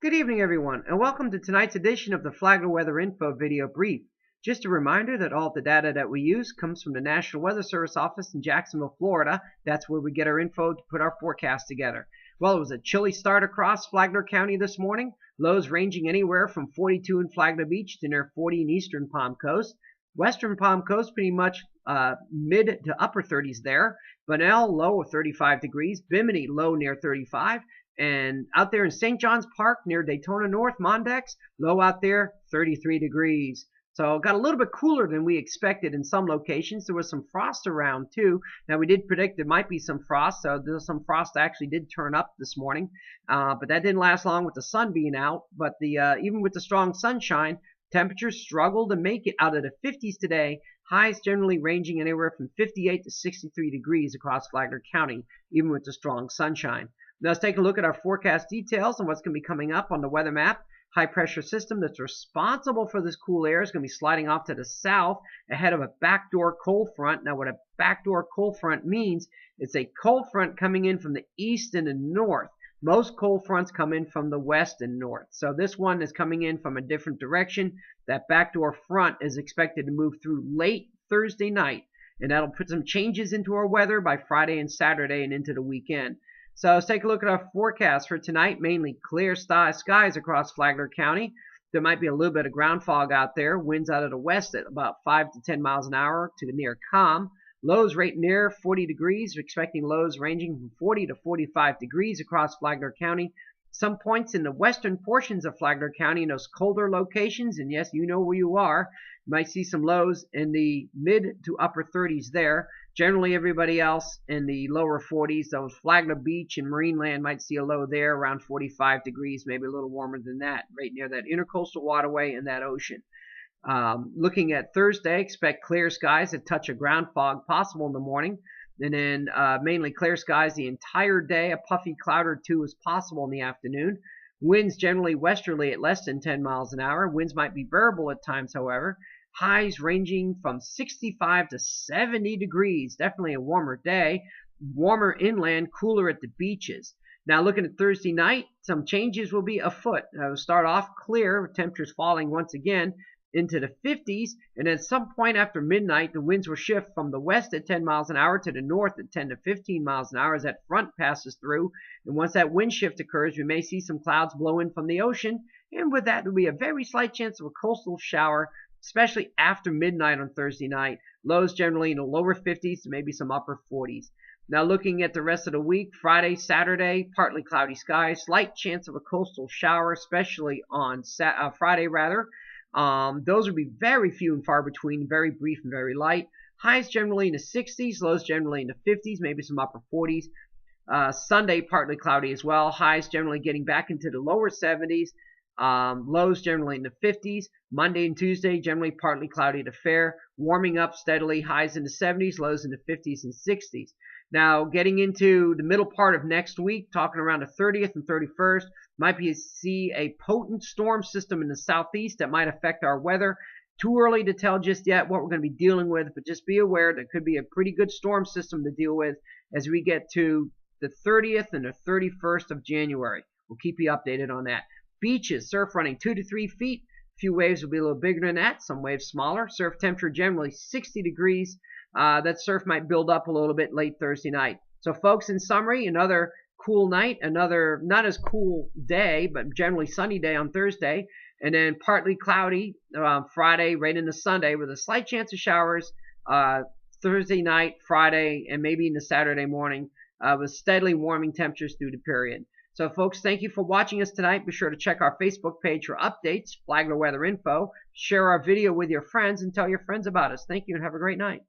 Good evening, everyone, and welcome to tonight's edition of the Flagler Weather Info video brief. Just a reminder that all the data that we use comes from the National Weather Service office in Jacksonville, Florida. That's where we get our info to put our forecast together. Well, it was a chilly start across Flagler County this morning. Lows ranging anywhere from 42 in Flagler Beach to near 40 in eastern Palm Coast. Western Palm Coast pretty much mid to upper 30s there. Bunnell low of 35 degrees. Bimini low near 35. And out there in St. John's Park near Daytona North, Mondex, low out there, 33 degrees. So it got a little bit cooler than we expected in some locations. There was some frost around too. Now we did predict there might be some frost, so some frost actually did turn up this morning. But that didn't last long with the sun being out. But even with the strong sunshine, temperatures struggled to make it out of the 50s today. Highs generally ranging anywhere from 58 to 63 degrees across Flagler County, even with the strong sunshine. Now let's take a look at our forecast details and what's going to be coming up on the weather map. High pressure system that's responsible for this cool air is going to be sliding off to the south ahead of a backdoor cold front. Now what a backdoor cold front means, it's a cold front coming in from the east and the north. Most cold fronts come in from the west and north. So this one is coming in from a different direction. That backdoor front is expected to move through late Thursday night, and that'll put some changes into our weather by Friday and Saturday and into the weekend. So let's take a look at our forecast for tonight. Mainly clear skies across Flagler County. There might be a little bit of ground fog out there. Winds out of the west at about 5 to 10 miles an hour to near calm. Lows right near 40 degrees. We're expecting lows ranging from 40 to 45 degrees across Flagler County. Some points in the western portions of Flagler County in those colder locations, and yes, you know where you are, you might see some lows in the mid to upper 30s there. Generally, everybody else in the lower 40s, those Flagler Beach and Marineland might see a low there around 45 degrees, maybe a little warmer than that, right near that intercoastal waterway and that ocean. Looking at Thursday, expect clear skies, a touch of ground fog possible in the morning. And then mainly clear skies the entire day. A puffy cloud or two is possible in the afternoon. Winds generally westerly at less than 10 miles an hour. Winds might be variable at times, however. Highs ranging from 65 to 70 degrees. Definitely a warmer day. Warmer inland, cooler at the beaches. Now looking at Thursday night, some changes will be afoot. We'll start off clear, temperatures falling once again into the 50s, and at some point after midnight, the winds will shift from the west at 10 miles an hour to the north at 10 to 15 miles an hour as that front passes through. And once that wind shift occurs, we may see some clouds blow in from the ocean, and with that, there will be a very slight chance of a coastal shower, especially after midnight on Thursday night. Lows generally in the lower 50s to maybe some upper 40s. Now looking at the rest of the week, Friday, Saturday, partly cloudy skies, slight chance of a coastal shower, especially on Friday rather. Those would be very few and far between, very brief and very light. Highs generally in the 60s, lows generally in the 50s, maybe some upper 40s. Sunday, partly cloudy as well. Highs generally getting back into the lower 70s. Lows generally in the 50s. Monday and Tuesday, generally partly cloudy to fair. Warming up steadily, highs in the 70s, lows in the 50s and 60s. Now, getting into the middle part of next week, talking around the 30th and 31st, might see a potent storm system in the southeast that might affect our weather. Too early to tell just yet what we're going to be dealing with, but just be aware there could be a pretty good storm system to deal with as we get to the 30th and the 31st of January. We'll keep you updated on that. Beaches, surf running 2 to 3 feet. A few waves will be a little bigger than that, some waves smaller. Surf temperature generally 60 degrees. That surf might build up a little bit late Thursday night. So folks, in summary, another cool night, another not as cool day, but generally sunny day on Thursday, and then partly cloudy Friday right into Sunday with a slight chance of showers Thursday night, Friday, and maybe into Saturday morning with steadily warming temperatures through the period. So folks, thank you for watching us tonight. Be sure to check our Facebook page for updates, Flagler Weather Info. Share our video with your friends and tell your friends about us. Thank you and have a great night.